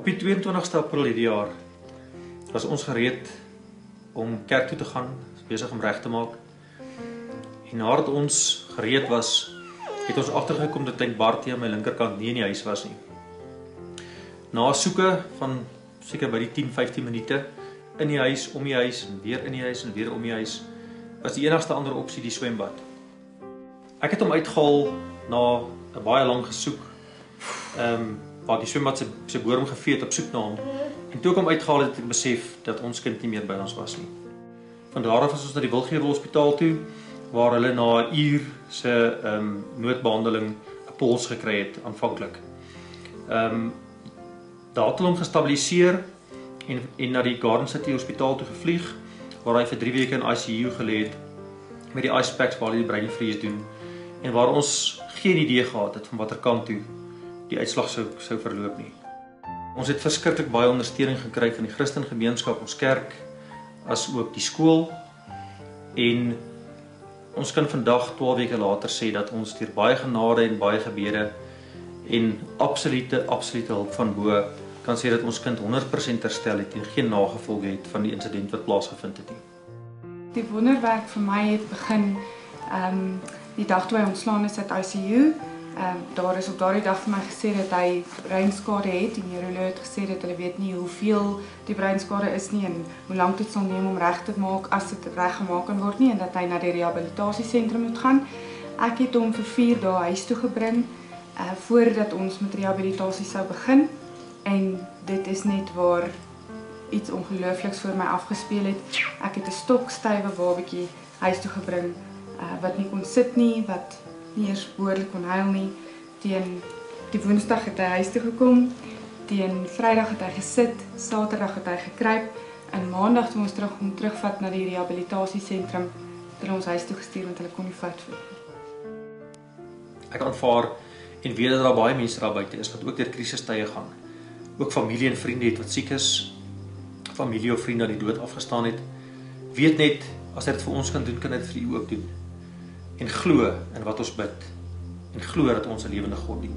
Op die 22ste April hierdie jaar was ons gereed om kerk toe te gaan, besig om reg te maak. En nadat ons gereed was, het ons agtergekom dat Bart hier aan my linkerkant nie in die huis was nie. Na soeke van seker by die 10-15 minute in die huis, om die huis, en weer in die huis en weer om die huis, was die enigste ander opsie die swembad. Ek het hom uitgehaal na 'n baie lang gesoek, waar die swembad se bodem gevee het op soek na hom. En toe ek hom uitgehaal het ek besef dat ons kind nie meer by ons was nie. Van daar af is ons na die Wilgeer Hospitaal toe, waar hulle na 'n uur se noodbehandeling 'n pols gekry het aanvanklik. Daar het hulle hom gestabiliseer en na die Garden City Hospitaal toe gevlieg, waar hy vir 3 weke in ICU gelê het met die ice packs waar hulle die breinvrees doen en waar ons geen idee gehad het van watter kant toe die uitslag sou verloop nie. Ons het verskriklik baie ondersteuning gekry van die Christen gemeenskap, ons kerk, as ook die skool, en ons kan vandag 12 weke later sê dat ons deur baie genade en baie gebede en absolute hulp van bo kan sê dat ons kind 100% herstel het en geen nagevolge het van die insident wat plaasgevind het nie. Die wonderwerk vir my het begin die dag toe hy ontslaan is uit ICU. Daar is op daardie dag vir my gesê dat hy breinskade het en die neuroloog het gesê dat hulle weet nie hoeveel die breinskade is nie en hoe lank dit sal neem om reg te maak as dit reggemaak kan word nie en dat hy na die rehabilitasiesentrum moet gaan. Ek het hom vir 4 dae huis toe gebring voordat ons met rehabilitasie sou begin en dit is net waar iets ongeloofliks voor my afgespeel het. Ek het 'n stokstywe babatjie huis toe gebring wat nie kon sit nie, wat nie eers behoorlik kon huil nie. Teen die Woensdag het hy huis toe gekom, teen Vrydag het hy gesit, Saterdag het hy gekruip en Maandag toe ons terugvat na die rehabilitasiesentrum, het hulle ons huis toe gestuur want hulle kon nie vat voet nie. Ek aanvaar en weet dat daar baie mense daar buite is wat ook deur krisistye gaan. Ook familie en vriende het wat siek is, familie of vriende aan die dood afgestaan het. Weet net, as hy dit vir ons kan doen, kan hy dit vir u ook doen. En glo in wat ons bid en glo dat ons 'n lewende God dien.